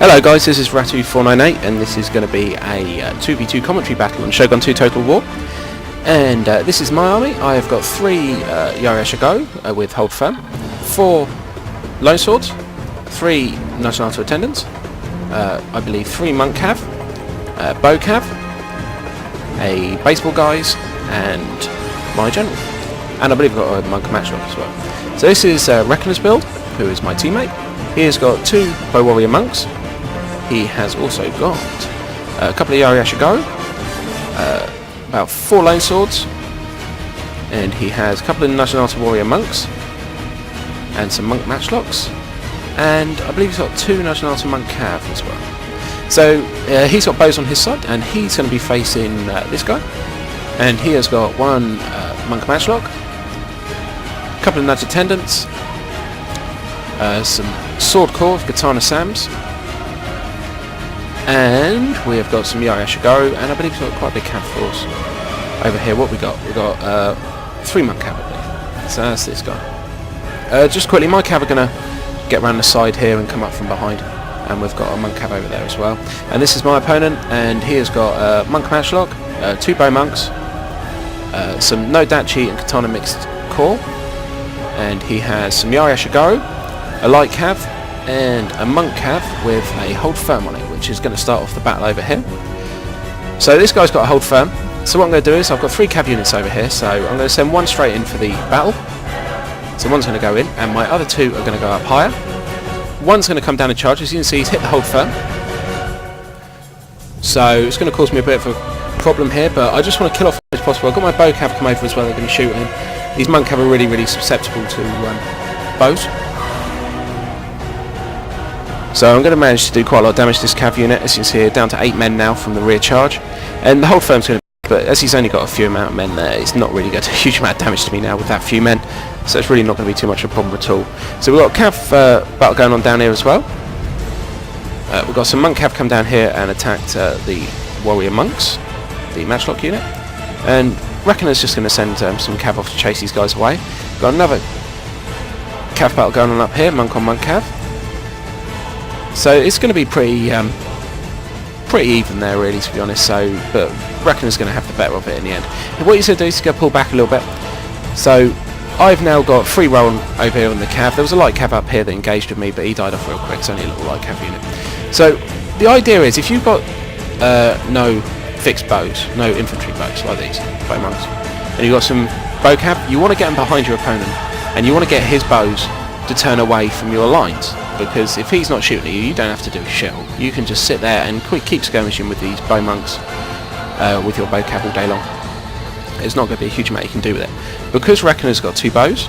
Hello guys, this is Ratu498 and this is going to be a 2v2 commentary battle on Shogun 2 Total War. And this is my army. I have got 3 Yari with Hold Firm, 4 Lone Swords, 3 Nationalto Attendants, I believe 3 Monk Cav, Bow Cav, a Baseball Guys, and my General. And I believe I've got a Monk Matchlock as well. So this is Reckoner's build, who is my teammate. He has got 2 Bow Warrior Monks. He has also got a couple of Yari Ashigo, about 4 Lone Swords, and he has a couple of Nationalto Warrior Monks, and some Monk Matchlocks, and I believe he's got 2 Nationalto Monk Cav as well. So he's got bows on his side, and he's going to be facing this guy, and he has got 1 Monk Matchlock, a couple of Nudge Attendants, some Sword Corps, Katana Sams, and we have got some Yari Ashigo, and I believe we've got quite a big Cav force over here. What we got? We got 3 Monk Cav, I believe. So that's this guy. Just quickly, my Cav are going to get around the side here and come up from behind, and we've got a Monk Cav over there as well. And this is my opponent, and he has got Monk Matchlock, 2 Bow Monks, some No Dachi and Katana mixed core, and he has some Yari Ashigo, a Light Cav, and a Monk Cav with a Hold Firm on it, which is going to start off the battle over here. So this guy's got a Hold Firm, so what I'm going to do is I've got 3 Cav units over here, so I'm going to send 1 straight in for the battle. So 1's going to go in, and my other 2 are going to go up higher. 1's going to come down and charge. As you can see, he's hit the Hold Firm, so it's going to cause me a bit of a problem here, but I just want to kill off as much as possible. I've got my Bow Cav come over as well, they're going to shoot him. These Monk Cav are really susceptible to bows. So I'm going to manage to do quite a lot of damage to this Cav unit. As you can see here, down to 8 men now from the rear charge. And the Hold Firm's going to, but as he's only got a few amount of men there, it's not really going to do a huge amount of damage to me now with that few men. So it's really not going to be too much of a problem at all. So we've got a Cav battle going on down here as well. We've got some Monk Cav come down here and attacked the Warrior Monks, the Matchlock unit. And Reckoner's just going to send some Cav off to chase these guys away. We've got another Cav battle going on up here, Monk on Monk Cav. So it's going to be pretty even there, really, to be honest. So, but Reckoner's going to have the better of it in the end. And what he's going to do is go pull back a little bit. So I've now got free roll over here on the Cav. There was a light Cav up here that engaged with me, but he died off real quick. It's only a little light Cav unit. So the idea is, if you've got no fixed bows, no infantry bows like these bow monks, and you've got some Bow Cav, you want to get them behind your opponent, and you want to get his bows to turn away from your lines. Because if he's not shooting at you, you don't have to do a shell. You can just sit there and keep skirmishing with these Bow Monks with your Bow Cav all day long. There's not going to be a huge amount you can do with it. Because Reckoner's got 2 bows,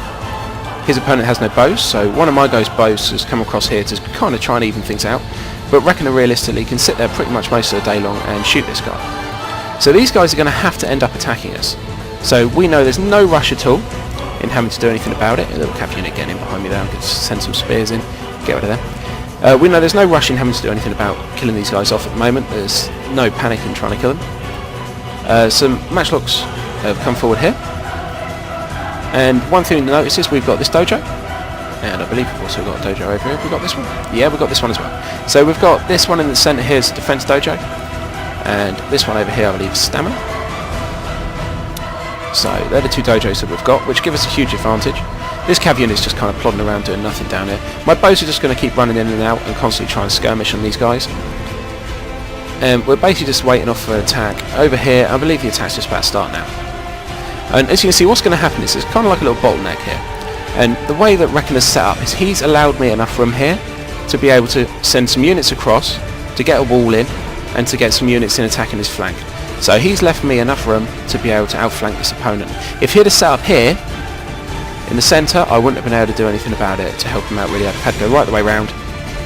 his opponent has no bows, so one of my guys' bows has come across here to kind of try and even things out. But Reckoner realistically can sit there pretty much most of the day long and shoot this guy. So these guys are going to have to end up attacking us. So we know there's no rush at all in having to do anything about it. A little Cav unit getting in behind me there, I'm going to send some spears in. Get rid of them. We know there's no rush in having to do anything about killing these guys off at the moment. There's no panic in trying to kill them. Some Matchlocks have come forward here. And one thing to notice is we've got this dojo. And I believe we've also got a dojo over here. Have we got this one? Yeah, we've got this one as well. So we've got this one in the centre here is Defence Dojo. And this one over here I believe is Stamina. So they're the 2 dojos that we've got, which give us a huge advantage. This Cav unit is just kind of plodding around doing nothing down here. My bows are just going to keep running in and out and constantly trying to skirmish on these guys. And we're basically just waiting off for an attack. Over here, I believe the attack's just about to start now. And as you can see, what's going to happen is it's kind of like a little bottleneck here. And the way that Reckoner's set up is he's allowed me enough room here to be able to send some units across, to get a wall in, and to get some units in attacking his flank. So he's left me enough room to be able to outflank this opponent. If he'd have set up here, in the centre, I wouldn't have been able to do anything about it to help him out really. I'd have had to go right the way round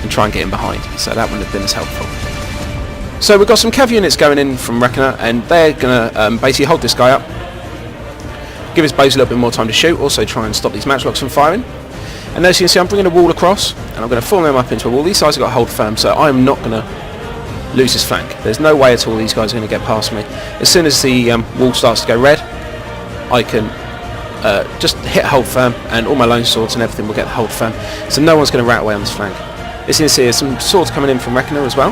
and try and get him behind, so that wouldn't have been as helpful. So we've got some Cav units going in from Reckoner, and they're going to basically hold this guy up, give his bows a little bit more time to shoot, also try and stop these Matchlocks from firing. And as you can see, I'm bringing a wall across, and I'm going to form them up into a wall. These guys have got to hold firm, so I'm not going to lose his flank. There's no way at all these guys are going to get past me. As soon as the wall starts to go red, I can just hit hold firm, and all my Lone Swords and everything will get the hold firm, so no one's going to rat away on this flank. As you can see, there's some swords coming in from Reckoner as well.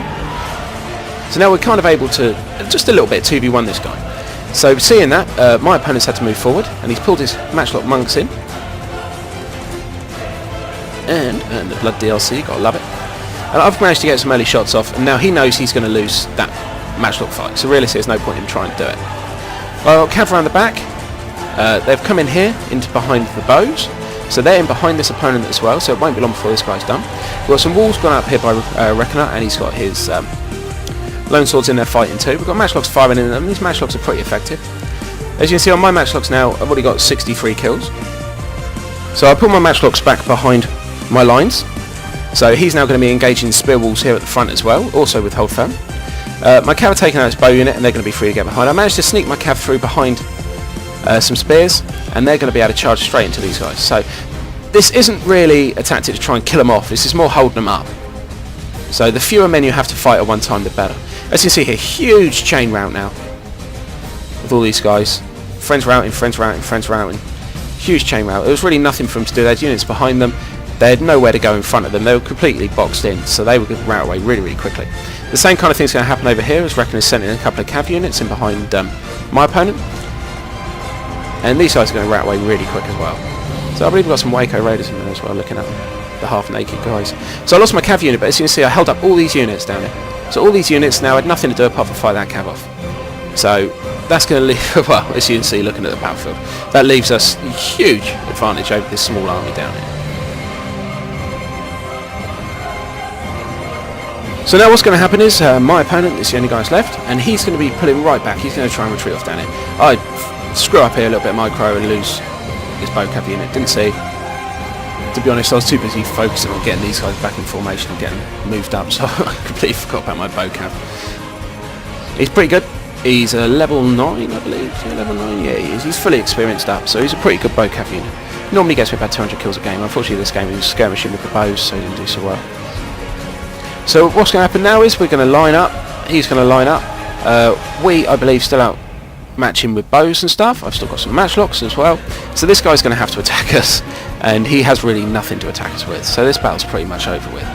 So now we're kind of able to, just a little bit, 2v1 this guy. So seeing that, my opponent's had to move forward, and he's pulled his Matchlock Monks in. And the Blood DLC, gotta love it. And I've managed to get some early shots off, and now he knows he's going to lose that Matchlock fight. So really, there's no point in trying to do it. Well, cav around the back. They've come in here, into behind the bows. So they're in behind this opponent as well, so it won't be long before this guy's done. We've got some walls gone up here by Reckoner, and he's got his Lone Swords in there fighting too. We've got Matchlocks firing in them. These Matchlocks are pretty effective. As you can see on my Matchlocks now, I've already got 63 kills. So I put my Matchlocks back behind my lines. So he's now going to be engaging spear walls here at the front as well, also with hold firm. My cav are taking out his bow unit, and they're going to be free to get behind. I managed to sneak my cav through behind some spears, and they're going to be able to charge straight into these guys. So this isn't really a tactic to try and kill them off, this is more holding them up. So the fewer men you have to fight at one time, the better. As you can see here, huge chain rout now with all these guys. Friends routing, friends routing, friends routing. Huge chain rout. There was really nothing for them to do. They had units behind them. They had nowhere to go in front of them. They were completely boxed in, so they were going to rout away really, really quickly. The same kind of thing is going to happen over here, as Reckoner is sending a couple of cav units in behind my opponent. And these guys are going to rout away really quick as well. So I believe we've got some Waco Raiders in there as well, looking at the half-naked guys. So I lost my cav unit, but as you can see, I held up all these units down here. So all these units now had nothing to do apart from fight that cav off. So that's going to leave, well, as you can see, looking at the battlefield, that leaves us a huge advantage over this small army down here. So now what's going to happen is my opponent is the only guy who's left, and he's going to be pulling right back. He's going to try and retreat off down here. I screw up here a little bit of micro and lose his bow cav unit. Didn't see. To be honest, I was too busy focusing on getting these guys back in formation and getting moved up, so I completely forgot about my bow cav. He's pretty good. He's a level 9, I believe. Yeah, level 9, yeah, he is. He's fully experienced up, so he's a pretty good bow cav unit. Normally gets me about 200 kills a game. Unfortunately, this game he was skirmishing with the bows, so he didn't do so well. So what's going to happen now is we're going to line up. He's going to line up. We, I believe, still out matching with bows and stuff. I've still got some matchlocks as well. So this guy's going to have to attack us, and he has really nothing to attack us with. So this battle's pretty much over with.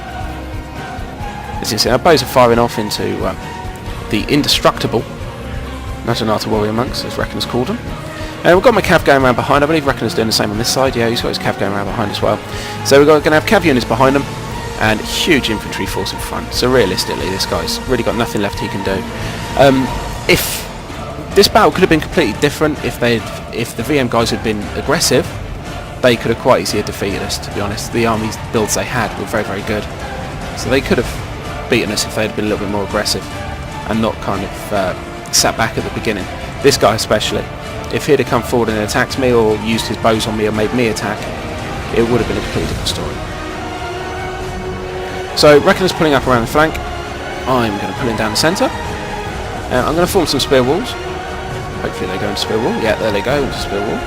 As you can see, our bows are firing off into the indestructible Naginata Warrior Monks, as Reckoner's called them. And we've got my cav going around behind. I believe Reckoner's doing the same on this side. Yeah, he's got his cav going around behind as well. So we're going to have cav units behind them, and huge infantry force in front. So realistically, this guy's really got nothing left he can do. If this battle could have been completely different, if the VM guys had been aggressive, they could have quite easily defeated us, to be honest. The army builds they had were very, very good. So they could have beaten us if they had been a little bit more aggressive and not kind of sat back at the beginning. This guy especially, if he'd have come forward and attacked me or used his bows on me or made me attack, it would have been a completely different story. So Reckoner's pulling up around the flank. I'm going to pull him down the centre. I'm going to form some spear walls. Hopefully they go into spear wall. Yeah, there they go, into spear wall.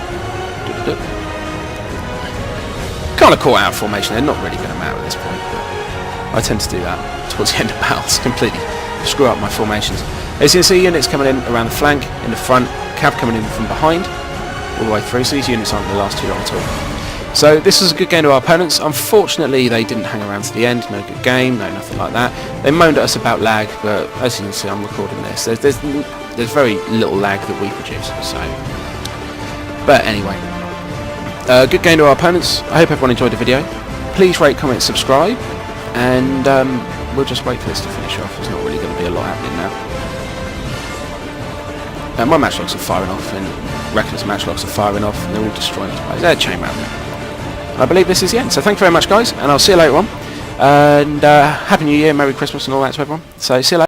Kind of caught out of formation. They're not really going to matter at this point, but I tend to do that towards the end of battles. Completely screw up my formations. As you can see, units coming in around the flank, in the front, cav coming in from behind, all the way through. So these units aren't going to last too long at all. So this was a good game to our opponents. Unfortunately, they didn't hang around to the end. No good game, no nothing like that. They moaned at us about lag, but as you can see, I'm recording this. There's very little lag that we produce. So, but anyway, good game to our opponents. I hope everyone enjoyed the video. Please rate, comment, subscribe, and we'll just wait for this to finish off. There's not really going to be a lot happening now. My matchlocks are firing off, and Reckoner's matchlocks are firing off, and they're all destroying this place. They're chain round now. I believe this is the end. So thank you very much, guys, and I'll see you later on. And Happy New Year, Merry Christmas, and all that to everyone. So see you later.